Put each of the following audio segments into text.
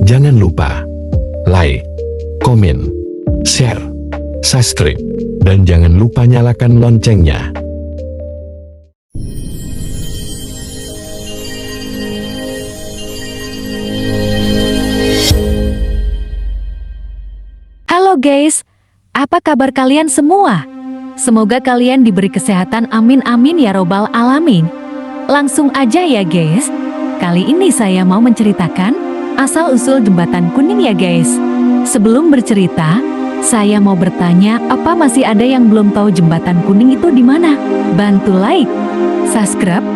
Jangan lupa like, komen, share, subscribe, dan jangan lupa nyalakan loncengnya. Halo guys, apa kabar kalian semua? Semoga kalian diberi kesehatan, amin amin ya robbal alamin. Langsung aja ya guys, kali ini saya mau menceritakan asal-usul jembatan kuning ya guys. Sebelum bercerita, saya mau bertanya, apa masih ada yang belum tahu jembatan kuning itu di mana? Bantu like, subscribe,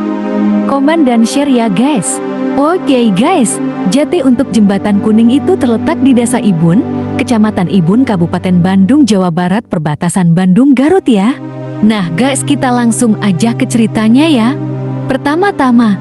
komen dan share ya guys. Oke guys, jadi untuk jembatan kuning itu terletak di Desa Ibun, Kecamatan Ibun, Kabupaten Bandung, Jawa Barat, perbatasan Bandung, Garut ya. Nah guys, kita langsung aja ke ceritanya ya. Pertama-tama,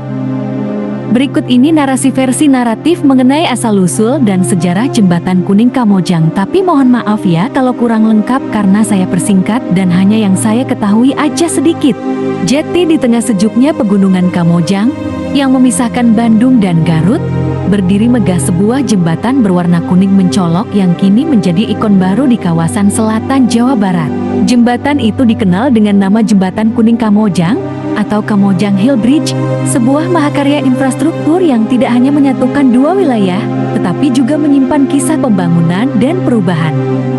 berikut ini narasi versi naratif mengenai asal-usul dan sejarah jembatan kuning Kamojang. Tapi mohon maaf ya kalau kurang lengkap karena saya persingkat dan hanya yang saya ketahui aja sedikit. Jadi di tengah sejuknya pegunungan Kamojang yang memisahkan Bandung dan Garut, berdiri megah sebuah jembatan berwarna kuning mencolok yang kini menjadi ikon baru di kawasan selatan Jawa Barat. Jembatan itu dikenal dengan nama Jembatan Kuning Kamojang atau Kamojang Hill Bridge, sebuah mahakarya infrastruktur yang tidak hanya menyatukan dua wilayah, tetapi juga menyimpan kisah pembangunan dan perubahan.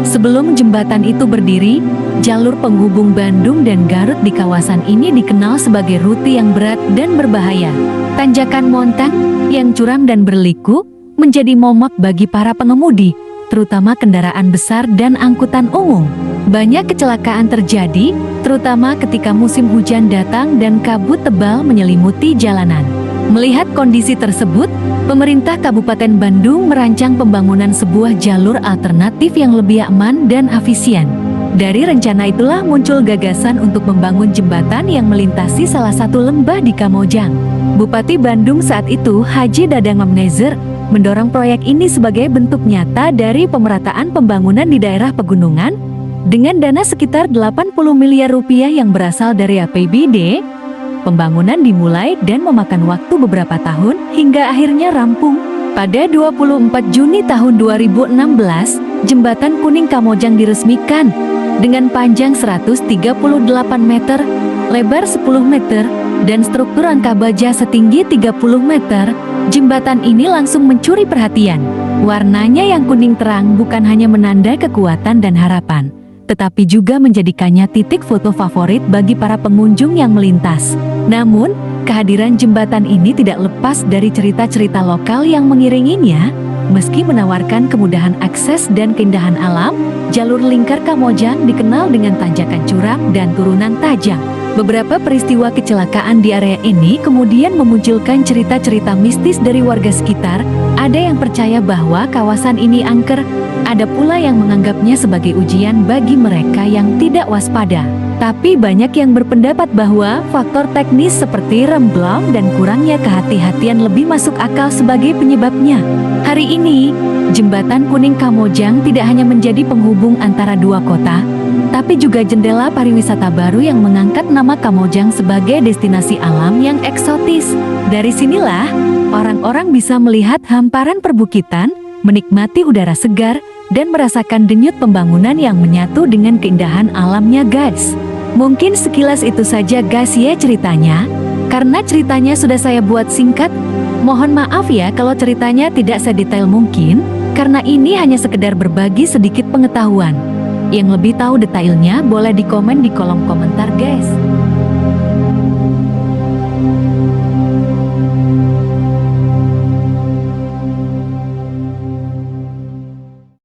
Sebelum jembatan itu berdiri, jalur penghubung Bandung dan Garut di kawasan ini dikenal sebagai rute yang berat dan berbahaya. Tanjakan montang yang curam dan berliku menjadi momok bagi para pengemudi, terutama kendaraan besar dan angkutan umum. Banyak kecelakaan terjadi, terutama ketika musim hujan datang dan kabut tebal menyelimuti jalanan. Melihat kondisi tersebut, pemerintah Kabupaten Bandung merancang pembangunan sebuah jalur alternatif yang lebih aman dan efisien. Dari rencana itulah muncul gagasan untuk membangun jembatan yang melintasi salah satu lembah di Kamojang. Bupati Bandung saat itu, Haji Dadang Mamnezer, mendorong proyek ini sebagai bentuk nyata dari pemerataan pembangunan di daerah pegunungan dengan dana sekitar 80 miliar rupiah yang berasal dari APBD. Pembangunan dimulai dan memakan waktu beberapa tahun hingga akhirnya rampung. Pada 24 Juni tahun 2016, Jembatan Kuning Kamojang diresmikan dengan panjang 138 meter, lebar 10 meter, dan struktur rangka baja setinggi 30 meter. Jembatan ini langsung mencuri perhatian. Warnanya yang kuning terang bukan hanya menandai kekuatan dan harapan, tetapi juga menjadikannya titik foto favorit bagi para pengunjung yang melintas. Namun, kehadiran jembatan ini tidak lepas dari cerita-cerita lokal yang mengiringinya. Meski menawarkan kemudahan akses dan keindahan alam, jalur lingkar Kamojang dikenal dengan tanjakan curam dan turunan tajam. Beberapa peristiwa kecelakaan di area ini kemudian memunculkan cerita-cerita mistis dari warga sekitar. Ada yang percaya bahwa kawasan ini angker, ada pula yang menganggapnya sebagai ujian bagi mereka yang tidak waspada. Tapi banyak yang berpendapat bahwa faktor teknis seperti remblong dan kurangnya kehati-hatian lebih masuk akal sebagai penyebabnya. Hari ini, Jembatan Kuning Kamojang tidak hanya menjadi penghubung antara dua kota, tapi juga jendela pariwisata baru yang mengangkat nama Kamojang sebagai destinasi alam yang eksotis. Dari sinilah, orang-orang bisa melihat hamparan perbukitan, menikmati udara segar, dan merasakan denyut pembangunan yang menyatu dengan keindahan alamnya guys. Mungkin sekilas itu saja guys ya ceritanya. Karena ceritanya sudah saya buat singkat, mohon maaf ya kalau ceritanya tidak sedetail mungkin, karena ini hanya sekedar berbagi sedikit pengetahuan. Yang lebih tahu detailnya boleh dikomen di kolom komentar guys.